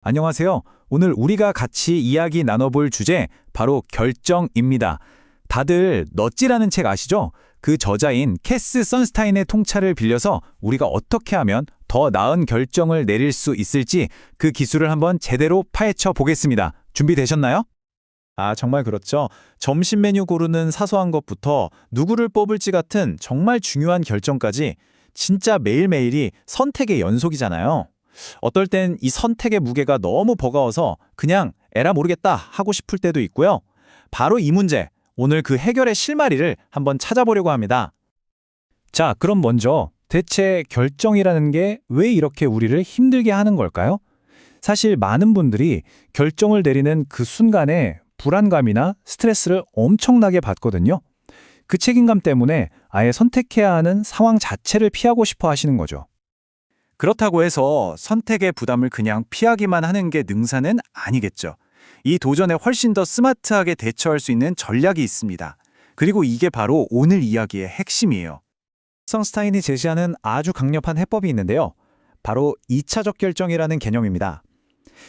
안녕하세요. 오늘 우리가 같이 이야기 나눠볼 주제 바로 결정입니다. 다들 넛지라는 책 아시죠? 그 저자인 캐스 선스타인의 통찰을 빌려서 우리가 어떻게 하면 더 나은 결정을 내릴 수 있을지 그 기술을 한번 제대로 파헤쳐 보겠습니다. 준비되셨나요? 정말 그렇죠. 점심 메뉴 고르는 사소한 것부터 누구를 뽑을지 같은 정말 중요한 결정까지 진짜 매일매일이 선택의 연속이잖아요. 어떨 땐 이 선택의 무게가 너무 버거워서 그냥 에라 모르겠다 하고 싶을 때도 있고요. 바로 이 문제, 오늘 그 해결의 실마리를 한번 찾아보려고 합니다. 자, 그럼 먼저 대체 결정이라는 게 왜 이렇게 우리를 힘들게 하는 걸까요? 사실 많은 분들이 결정을 내리는 그 순간에 불안감이나 스트레스를 엄청나게 받거든요. 그 책임감 때문에 아예 선택해야 하는 상황 자체를 피하고 싶어 하시는 거죠. 그렇다고 해서 선택의 부담을 그냥 피하기만 하는 게 능사는 아니겠죠. 이 도전에 훨씬 더 스마트하게 대처할 수 있는 전략이 있습니다. 그리고 이게 바로 오늘 이야기의 핵심이에요. 성스타인이 제시하는 아주 강력한 해법이 있는데요. 바로 2차적 결정이라는 개념입니다.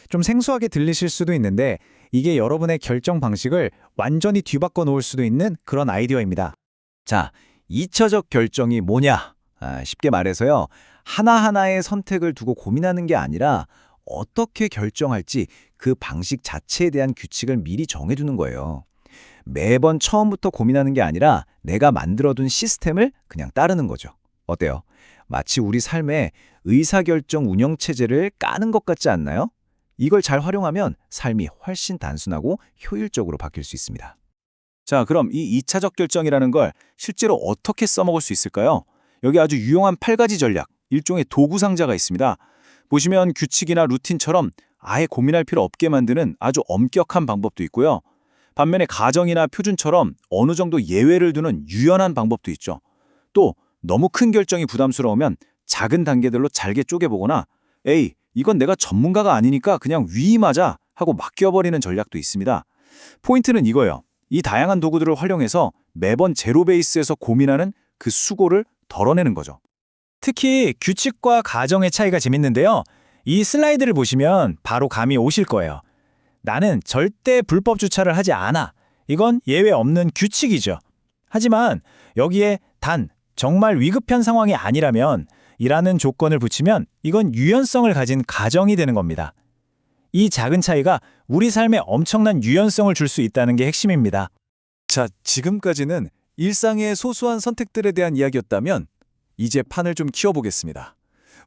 좀 생소하게 들리실 수도 있는데 이게 여러분의 결정 방식을 완전히 뒤바꿔 놓을 수도 있는 그런 아이디어입니다. 자, 2차적 결정이 뭐냐? 쉽게 말해서요. 하나하나의 선택을 두고 고민하는 게 아니라 어떻게 결정할지 그 방식 자체에 대한 규칙을 미리 정해두는 거예요. 매번 처음부터 고민하는 게 아니라 내가 만들어둔 시스템을 그냥 따르는 거죠. 어때요? 마치 우리 삶에 의사결정 운영체제를 까는 것 같지 않나요? 이걸 잘 활용하면 삶이 훨씬 단순하고 효율적으로 바뀔 수 있습니다. 자, 그럼 이 2차적 결정이라는 걸 실제로 어떻게 써먹을 수 있을까요? 여기 아주 유용한 8가지 전략, 일종의 도구 상자가 있습니다. 보시면 규칙이나 루틴처럼 아예 고민할 필요 없게 만드는 아주 엄격한 방법도 있고요. 반면에 가정이나 표준처럼 어느 정도 예외를 두는 유연한 방법도 있죠. 또 너무 큰 결정이 부담스러우면 작은 단계들로 잘게 쪼개보거나 에이, 이건 내가 전문가가 아니니까 그냥 위임하자 하고 맡겨버리는 전략도 있습니다. 포인트는 이거예요. 이 다양한 도구들을 활용해서 매번 제로 베이스에서 고민하는 그 수고를 덜어내는 거죠. 특히 규칙과 가정의 차이가 재밌는데요. 이 슬라이드를 보시면 바로 감이 오실 거예요. 나는 절대 불법 주차를 하지 않아. 이건 예외 없는 규칙이죠. 하지만 여기에 단 정말 위급한 상황이 아니라면 이라는 조건을 붙이면 이건 유연성을 가진 가정이 되는 겁니다. 이 작은 차이가 우리 삶에 엄청난 유연성을 줄 수 있다는 게 핵심입니다. 자, 지금까지는 일상의 소소한 선택들에 대한 이야기였다면 이제 판을 좀 키워보겠습니다.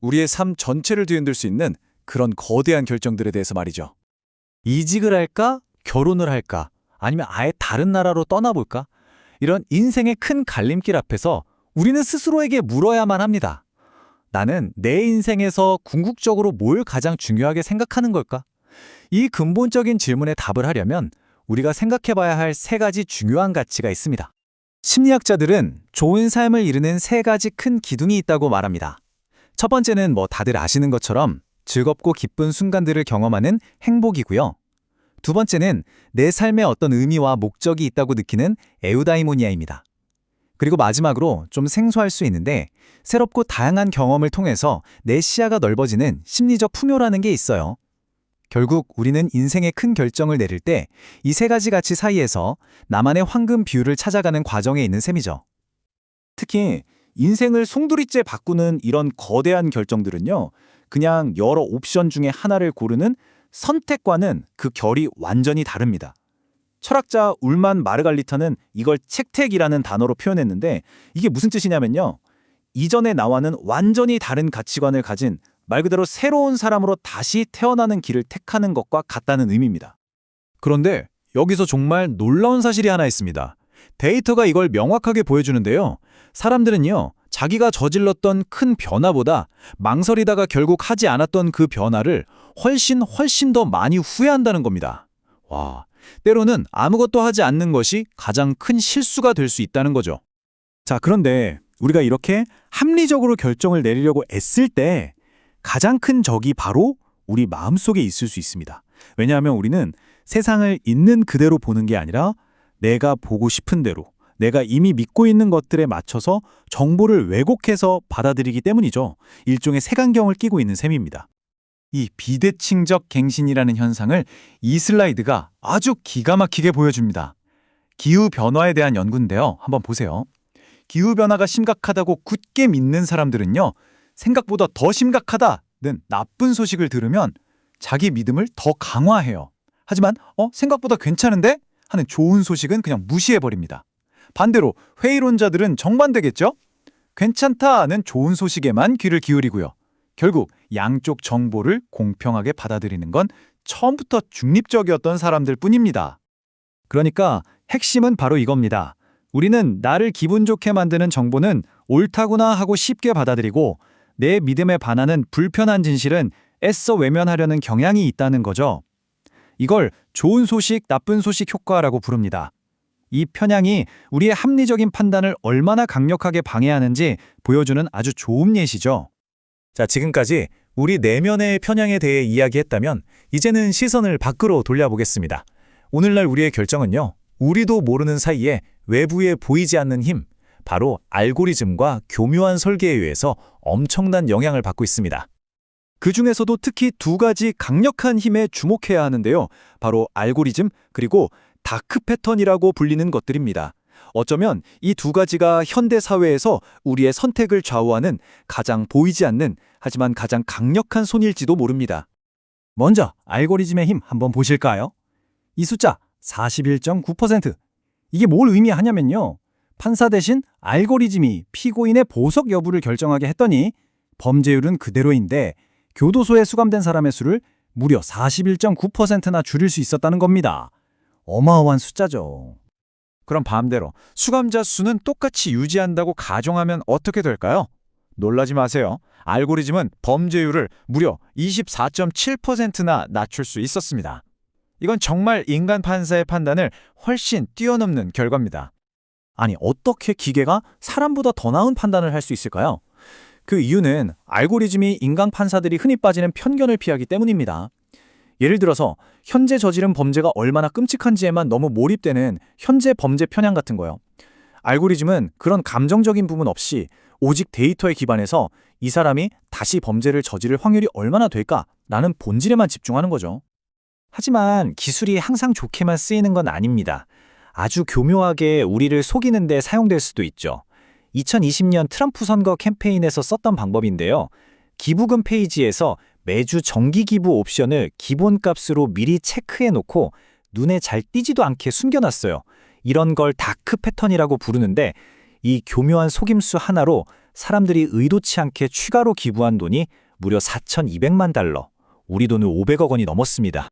우리의 삶 전체를 뒤흔들 수 있는 그런 거대한 결정들에 대해서 말이죠. 이직을 할까? 결혼을 할까? 아니면 아예 다른 나라로 떠나볼까? 이런 인생의 큰 갈림길 앞에서 우리는 스스로에게 물어야만 합니다. 나는 내 인생에서 궁극적으로 뭘 가장 중요하게 생각하는 걸까? 이 근본적인 질문에 답을 하려면 우리가 생각해봐야 할 3가지 중요한 가치가 있습니다. 심리학자들은 좋은 삶을 이루는 3가지 큰 기둥이 있다고 말합니다. 첫 번째는 다들 아시는 것처럼 즐겁고 기쁜 순간들을 경험하는 행복이고요. 두 번째는 내 삶에 어떤 의미와 목적이 있다고 느끼는 에우다이모니아입니다. 그리고 마지막으로 좀 생소할 수 있는데 새롭고 다양한 경험을 통해서 내 시야가 넓어지는 심리적 풍요라는 게 있어요. 결국 우리는 인생의 큰 결정을 내릴 때 이 3가지 가치 사이에서 나만의 황금 비율을 찾아가는 과정에 있는 셈이죠. 특히 인생을 송두리째 바꾸는 이런 거대한 결정들은요. 그냥 여러 옵션 중에 하나를 고르는 선택과는 그 결이 완전히 다릅니다. 철학자 울만 마르갈리타는 이걸 책택이라는 단어로 표현했는데 이게 무슨 뜻이냐면요. 이전의 나와는 완전히 다른 가치관을 가진 말 그대로 새로운 사람으로 다시 태어나는 길을 택하는 것과 같다는 의미입니다. 그런데 여기서 정말 놀라운 사실이 하나 있습니다. 데이터가 이걸 명확하게 보여주는데요. 사람들은요, 자기가 저질렀던 큰 변화보다 망설이다가 결국 하지 않았던 그 변화를 훨씬 더 많이 후회한다는 겁니다. 와, 때로는 아무것도 하지 않는 것이 가장 큰 실수가 될 수 있다는 거죠. 자, 그런데 우리가 이렇게 합리적으로 결정을 내리려고 애쓸 때 가장 큰 적이 바로 우리 마음속에 있을 수 있습니다. 왜냐하면 우리는 세상을 있는 그대로 보는 게 아니라 내가 보고 싶은 대로, 내가 이미 믿고 있는 것들에 맞춰서 정보를 왜곡해서 받아들이기 때문이죠. 일종의 색안경을 끼고 있는 셈입니다. 이 비대칭적 갱신이라는 현상을 이 슬라이드가 아주 기가 막히게 보여줍니다. 기후변화에 대한 연구인데요. 한번 보세요. 기후변화가 심각하다고 굳게 믿는 사람들은요, 생각보다 더 심각하다는 나쁜 소식을 들으면 자기 믿음을 더 강화해요. 하지만 생각보다 괜찮은데? 하는 좋은 소식은 그냥 무시해버립니다. 반대로 회의론자들은 정반대겠죠? 괜찮다는 좋은 소식에만 귀를 기울이고요. 결국 양쪽 정보를 공평하게 받아들이는 건 처음부터 중립적이었던 사람들 뿐입니다. 그러니까 핵심은 바로 이겁니다. 우리는 나를 기분 좋게 만드는 정보는 옳다구나 하고 쉽게 받아들이고 내 믿음에 반하는 불편한 진실은 애써 외면하려는 경향이 있다는 거죠. 이걸 좋은 소식, 나쁜 소식 효과라고 부릅니다. 이 편향이 우리의 합리적인 판단을 얼마나 강력하게 방해하는지 보여주는 아주 좋은 예시죠. 자, 지금까지 우리 내면의 편향에 대해 이야기했다면 이제는 시선을 밖으로 돌려보겠습니다. 오늘날 우리의 결정은요, 우리도 모르는 사이에 외부에 보이지 않는 힘, 바로 알고리즘과 교묘한 설계에 의해서 엄청난 영향을 받고 있습니다. 그 중에서도 특히 두 가지 강력한 힘에 주목해야 하는데요. 바로 알고리즘 그리고 다크 패턴이라고 불리는 것들입니다. 어쩌면 이 두 가지가 현대 사회에서 우리의 선택을 좌우하는 가장 보이지 않는 하지만 가장 강력한 손일지도 모릅니다. 먼저 알고리즘의 힘 한번 보실까요? 이 숫자 41.9%. 이게 뭘 의미하냐면요. 판사 대신 알고리즘이 피고인의 보석 여부를 결정하게 했더니 범죄율은 그대로인데 교도소에 수감된 사람의 수를 무려 41.9%나 줄일 수 있었다는 겁니다. 어마어마한 숫자죠. 그럼 반대로 수감자 수는 똑같이 유지한다고 가정하면 어떻게 될까요? 놀라지 마세요. 알고리즘은 범죄율을 무려 24.7%나 낮출 수 있었습니다. 이건 정말 인간 판사의 판단을 훨씬 뛰어넘는 결과입니다. 아니, 어떻게 기계가 사람보다 더 나은 판단을 할 수 있을까요? 그 이유는 알고리즘이 인간 판사들이 흔히 빠지는 편견을 피하기 때문입니다. 예를 들어서 현재 저지른 범죄가 얼마나 끔찍한지에만 너무 몰입되는 현재 범죄 편향 같은 거요. 알고리즘은 그런 감정적인 부분 없이 오직 데이터에 기반해서 이 사람이 다시 범죄를 저지를 확률이 얼마나 될까라는 본질에만 집중하는 거죠. 하지만 기술이 항상 좋게만 쓰이는 건 아닙니다. 아주 교묘하게 우리를 속이는 데 사용될 수도 있죠. 2020년 트럼프 선거 캠페인에서 썼던 방법인데요. 기부금 페이지에서 매주 정기 기부 옵션을 기본값으로 미리 체크해 놓고 눈에 잘 띄지도 않게 숨겨놨어요. 이런 걸 다크 패턴이라고 부르는데 이 교묘한 속임수 하나로 사람들이 의도치 않게 추가로 기부한 돈이 무려 4,200만 달러, 우리 돈은 500억 원이 넘었습니다.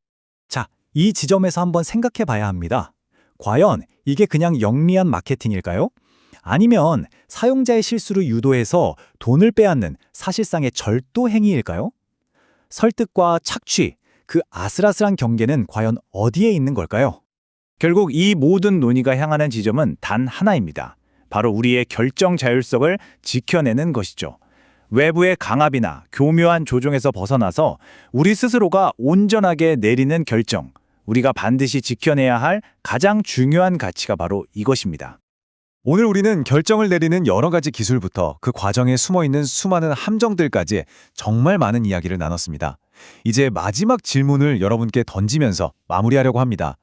자, 이 지점에서 한번 생각해 봐야 합니다. 과연 이게 그냥 영리한 마케팅일까요? 아니면 사용자의 실수를 유도해서 돈을 빼앗는 사실상의 절도 행위일까요? 설득과 착취, 그 아슬아슬한 경계는 과연 어디에 있는 걸까요? 결국 이 모든 논의가 향하는 지점은 단 하나입니다. 바로 우리의 결정 자율성을 지켜내는 것이죠. 외부의 강압이나 교묘한 조종에서 벗어나서 우리 스스로가 온전하게 내리는 결정, 우리가 반드시 지켜내야 할 가장 중요한 가치가 바로 이것입니다. 오늘 우리는 결정을 내리는 여러 가지 기술부터 그 과정에 숨어있는 수많은 함정들까지 정말 많은 이야기를 나눴습니다. 이제 마지막 질문을 여러분께 던지면서 마무리하려고 합니다.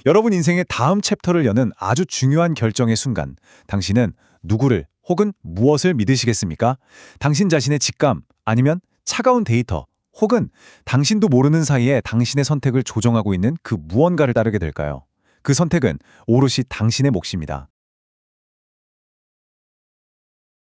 여러분 인생의 다음 챕터를 여는 아주 중요한 결정의 순간, 당신은 누구를 혹은 무엇을 믿으시겠습니까? 당신 자신의 직감, 아니면 차가운 데이터, 혹은 당신도 모르는 사이에 당신의 선택을 조정하고 있는 그 무언가를 따르게 될까요? 그 선택은 오롯이 당신의 몫입니다.